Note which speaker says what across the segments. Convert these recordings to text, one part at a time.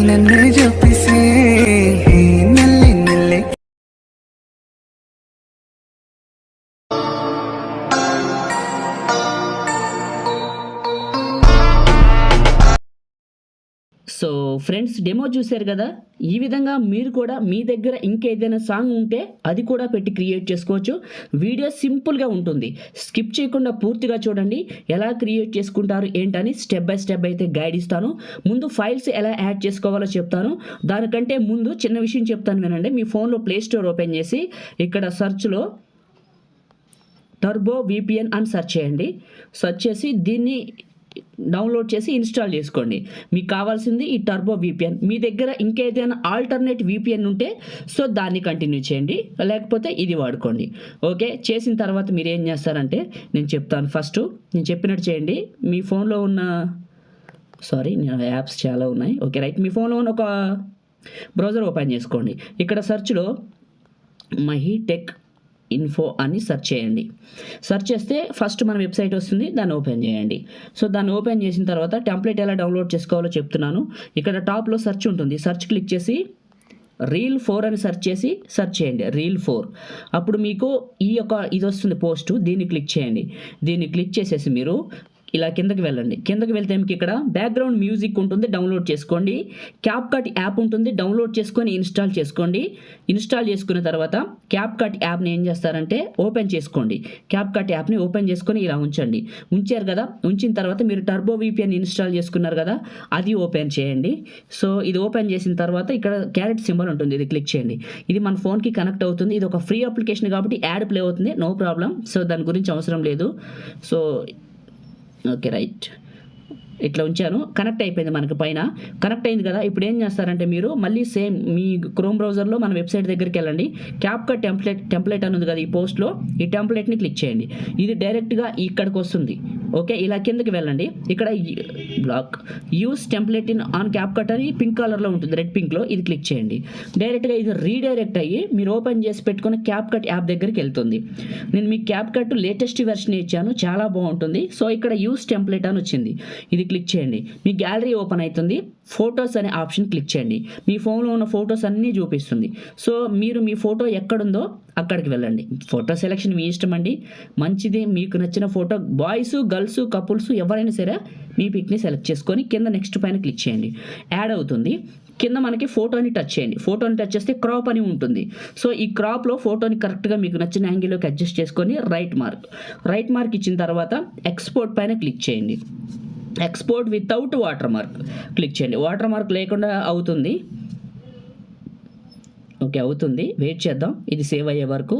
Speaker 1: నన్ను చూపిసే నల్లి నల్లి.
Speaker 2: సో ఫ్రెండ్స్, డెమో చూశారు కదా. ఈ విధంగా మీరు కూడా మీ దగ్గర ఇంకేదైనా సాంగ్ ఉంటే అది కూడా పెట్టి క్రియేట్ చేసుకోవచ్చు. వీడియో సింపుల్గా ఉంటుంది, స్కిప్ చేయకుండా పూర్తిగా చూడండి. ఎలా క్రియేట్ చేసుకుంటారు ఏంటని స్టెప్ బై స్టెప్ అయితే గైడ్ ఇస్తాను. ముందు ఫైల్స్ ఎలా యాడ్ చేసుకోవాలో చెప్తాను. దానికంటే ముందు చిన్న విషయం చెప్తాను వినండి. మీ ఫోన్లో ప్లే స్టోర్ ఓపెన్ చేసి ఇక్కడ సెర్చ్లో టర్బో విపిఎన్ అని సెర్చ్ చేయండి. సెర్చ్ చేసి దీన్ని డౌన్లోడ్ చేసి ఇన్స్టాల్ చేసుకోండి. మీకు కావాల్సింది ఈ టర్బో విపిఎన్. మీ దగ్గర ఇంకేదైనా ఆల్టర్నేట్ విపిఎన్ ఉంటే సో దాన్ని కంటిన్యూ చేయండి, లేకపోతే ఇది వాడుకోండి. ఓకే, చేసిన తర్వాత మీరు ఏం చేస్తారంటే నేను చెప్తాను. ఫస్ట్ నేను చెప్పినట్టు చేయండి. మీ ఫోన్లో ఉన్న యాప్స్ చాలా ఉన్నాయి. ఓకే రైట్, మీ ఫోన్లో ఉన్న ఒక బ్రౌజర్ ఓపెన్ చేసుకోండి. ఇక్కడ సెర్చ్లో మహీటెక్ ఇన్ఫో అని సెర్చ్ చేయండి. సెర్చ్ చేస్తే ఫస్ట్ మన వెబ్సైట్ వస్తుంది, దాన్ని ఓపెన్ చేయండి. సో దాన్ని ఓపెన్ చేసిన తర్వాత టెంప్లెట్ ఎలా డౌన్లోడ్ చేసుకోవాలో చెప్తున్నాను. ఇక్కడ టాప్లో సెర్చ్ ఉంటుంది, సెర్చ్ క్లిక్ చేసి Reel4 అని సెర్చ్ చేసి సెర్చ్ చేయండి. Reel4 అప్పుడు మీకు ఇది వస్తుంది పోస్ట్. దీన్ని క్లిక్ చేయండి. దీన్ని క్లిక్ చేసేసి మీరు ఇలా కిందకి వెళ్ళండి. కిందకి వెళ్తే మీకు ఇక్కడ బ్యాక్గ్రౌండ్ మ్యూజిక్ ఉంటుంది, డౌన్లోడ్ చేసుకోండి. క్యాప్కట్ యాప్ ఉంటుంది, డౌన్లోడ్ చేసుకొని ఇన్స్టాల్ చేసుకోండి. ఇన్స్టాల్ చేసుకున్న తర్వాత క్యాప్కట్ యాప్ని ఏం చేస్తారంటే ఓపెన్ చేసుకోండి. క్యాప్కట్ యాప్ని ఓపెన్ చేసుకొని ఇలా ఉంచండి. ఉంచారు కదా, ఉంచిన తర్వాత మీరు టర్బో విపిఎన్ ఇన్స్టాల్ చేసుకున్నారు కదా, అది ఓపెన్ చేయండి. సో ఇది ఓపెన్ చేసిన తర్వాత ఇక్కడ క్యారెట్ సింబల్ ఉంటుంది, ఇది క్లిక్ చేయండి. ఇది మన ఫోన్కి కనెక్ట్ అవుతుంది. ఇది ఒక ఫ్రీ అప్లికేషన్ కాబట్టి యాడ్ ప్లే అవుతుంది, నో ప్రాబ్లం. సో దాని గురించి అవసరం లేదు. సో ఓకే రైట్, ఇట్లా ఉంచాను. కనెక్ట్ అయిపోయింది, మనకి పైన కనెక్ట్ అయింది కదా. ఇప్పుడు ఏం చేస్తారంటే మీరు మళ్ళీ సేమ్ మీ క్రోమ్ బ్రౌజర్లో మన వెబ్సైట్ దగ్గరికి వెళ్ళండి. క్యాప్కట్ టెంప్లెట్ అని ఉంది కదా, ఈ పోస్ట్లో ఈ టెంప్లెట్ని క్లిక్ చేయండి. ఇది డైరెక్ట్గా ఇక్కడికి వస్తుంది. ఓకే, ఇలా కిందకి వెళ్ళండి. ఇక్కడ black use template in on CapCut అని పింక్ కలర్లో ఉంటుంది, రెడ్ పింక్లో, ఇది క్లిక్ చేయండి. డైరెక్ట్గా ఇది రీడైరెక్ట్ అయ్యి మీరు ఓపెన్ చేసి పెట్టుకున్న క్యాప్కట్ యాప్ దగ్గరికి వెళ్తుంది. నేను మీ క్యాప్కట్ లేటెస్ట్ వెర్షన్ ఇచ్చాను, చాలా బాగుంటుంది. సో ఇక్కడ యూస్ టెంప్లెట్ అని వచ్చింది, ఇది క్లిక్ చేయండి. మీ గ్యాలరీ ఓపెన్ అవుతుంది. ఫొటోస్ అనే ఆప్షన్ క్లిక్ చేయండి. మీ ఫోన్లో ఉన్న ఫొటోస్ అన్నీ చూపిస్తుంది. సో మీరు మీ ఫోటో ఎక్కడుందో అక్కడికి వెళ్ళండి. ఫోటో సెలెక్షన్ మీ ఇష్టం అండి, మంచిది. మీకు నచ్చిన ఫోటో, బాయ్స్ గర్ల్స్ కపుల్స్ ఎవరైనా సరే మీ పిక్ని సెలెక్ట్ చేసుకొని కింద నెక్స్ట్ పైన క్లిక్ చేయండి. యాడ్ అవుతుంది. కింద మనకి ఫోటోని టచ్ చేయండి. ఫోటోని టచ్ చేస్తే క్రాప్ అని ఉంటుంది. సో ఈ క్రాప్లో ఫోటోని కరెక్ట్గా మీకు నచ్చిన యాంగిల్లోకి అడ్జస్ట్ చేసుకొని రైట్ మార్క్ ఇచ్చిన తర్వాత ఎక్స్పోర్ట్ పైన క్లిక్ చేయండి. Export without water mark click చేయండి. వాటర్ మార్క్ లేకుండా అవుతుంది. ఓకే, అవుతుంది, వెయిట్ చేద్దాం ఇది సేవ్ అయ్యే వరకు.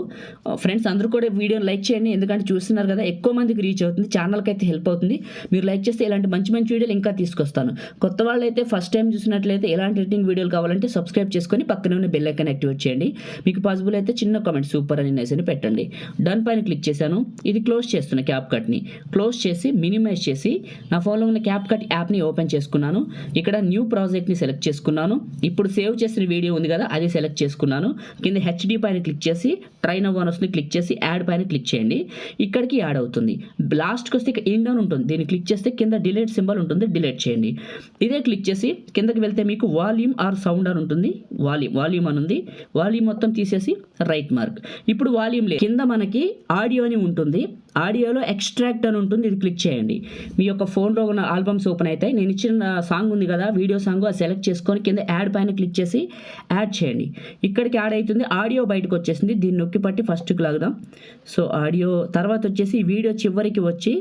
Speaker 2: ఫ్రెండ్స్ అందరూ కూడా వీడియోని లైక్ చేయండి, ఎందుకంటే చూస్తున్నారు కదా, ఎక్కువ మందికి రీచ్ అవుతుంది, ఛానల్కి అయితే హెల్ప్ అవుతుంది. మీరు లైక్ చేస్తే ఇలాంటి మంచి మంచి వీడియోలు ఇంకా తీసుకొస్తాను. కొత్త వాళ్ళు అయితే ఫస్ట్ టైం చూసినట్లయితే ఎలాంటి ఎడిటింగ్ వీడియోలు కావాలంటే సబ్స్క్రైబ్ చేసుకొని పక్కనే ఉన్న బెల్ ఐకాన్ యాక్టివేట్ చేయండి. మీకు పాసిబుల్ అయితే చిన్న కామెంట్ సూపర్ అని నైస్ అని పెట్టండి. డన్ పైన క్లిక్ చేశాను. ఇది క్లోజ్ చేస్తున్నా. క్యాప్కట్ని క్లోజ్ చేసి మినిమైజ్ చేసి నా ఫోన్లో ఉన్న క్యాప్కట్ యాప్ని ఓపెన్ చేసుకున్నాను. ఇక్కడ న్యూ ప్రాజెక్ట్ని సెలెక్ట్ చేసుకున్నాను. ఇప్పుడు సేవ్ చేసిన వీడియో ఉంది కదా, అది సెలెక్ట్ చేసుకున్నాను. కింద హెచ్డి పైన క్లిక్ చేసి ట్రైన్ అవ్వని వస్తుంది, క్లిక్ చేసి యాడ్ పైన క్లిక్ చేయండి. ఇక్కడికి యాడ్ అవుతుంది. లాస్ట్కి వస్తే ఇక్కడ ఎండ్ అని ఉంటుంది, దీన్ని క్లిక్ చేస్తే కింద డిలీట్ సింబల్ ఉంటుంది, డిలీట్ చేయండి. ఇదే క్లిక్ చేసి కిందకి వెళ్తే మీకు వాల్యూమ్ ఆర్ సౌండ్ అని ఉంటుంది. వాల్యూమ్ అని ఉంది, వాల్యూమ్ మొత్తం తీసేసి రైట్ మార్క్. ఇప్పుడు వాల్యూమ్ లేదు, కింద మనకి ఆడియో అని ఉంటుంది. ఆడియోలో ఎక్స్ట్రాక్ట్ అని ఉంటుంది, ఇది క్లిక్ చేయండి. మీ యొక్క ఫోన్లో ఉన్న ఆల్బమ్స్ ఓపెన్ అవుతాయి. నేను ఇచ్చిన సాంగ్ ఉంది కదా, వీడియో సాంగ్, అది సెలెక్ట్ చేసుకొని కింద యాడ్ పైన క్లిక్ చేసి యాడ్ చేయండి. ఇక్కడికి యాడ్ అవుతుంది. ఆడియో బయటకు వచ్చేసింది, దీన్ని నొక్కి పట్టి ఫస్ట్కి లాగుదాం. సో ఆడియో తర్వాత వచ్చేసి వీడియో చివరికి వచ్చి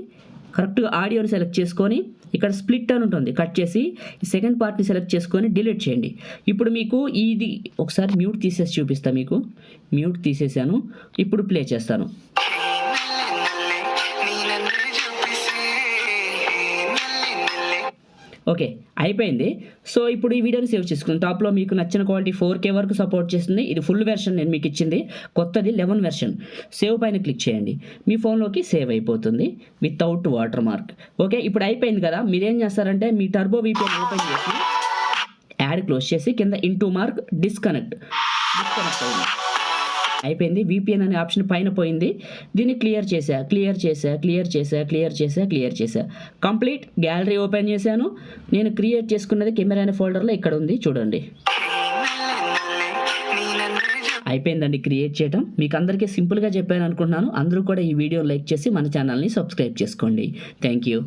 Speaker 2: కరెక్ట్గా ఆడియోని సెలెక్ట్ చేసుకొని ఇక్కడ స్ప్లిట్ అని ఉంటుంది, కట్ చేసి ఈ సెకండ్ పార్ట్ని సెలెక్ట్ చేసుకొని డిలీట్ చేయండి. ఇప్పుడు మీకు ఇది ఒకసారి మ్యూట్ తీసేసి చూపిస్తాను. మీకు మ్యూట్ తీసేసాను, ఇప్పుడు ప్లే చేస్తాను. ఓకే, అయిపోయింది. సో ఇప్పుడు ఈ వీడియోని సేవ్ చేసుకున్నాను. టాప్లో మీకు నచ్చిన క్వాలిటీ 4K వరకు సపోర్ట్ చేస్తుంది. ఇది ఫుల్ వెర్షన్ నేను మీకు ఇచ్చింది, కొత్తది 11 వెర్షన్. సేవ్ పైన క్లిక్ చేయండి, మీ ఫోన్లోకి సేవ్ అయిపోతుంది వితౌట్ వాటర్ మార్క్. ఓకే, ఇప్పుడు అయిపోయింది కదా. మీరేం చేస్తారంటే మీ టర్బో విపిఎన్ ఓపెన్ చేసి యాడ్ క్లోజ్ చేసి కింద ఇంటూ మార్క్ డిస్కనెక్ట్ అయింది. అయిపోయింది. VPN అనే ఆప్షన్ పైన పోయింది. దీన్ని క్లియర్ చేసా. కంప్లీట్ గ్యాలరీ ఓపెన్ చేశాను. నేను క్రియేట్ చేసుకున్నది కెమెరా అనే ఫోల్డర్లో ఇక్కడ ఉంది చూడండి. అయిపోయిందండి క్రియేట్ చేయడం. మీకు అందరికీ సింపుల్గా చెప్పాను అనుకుంటున్నాను. అందరూ కూడా ఈ వీడియో లైక్ చేసి మన ఛానల్ని సబ్స్క్రైబ్ చేసుకోండి. Thank you.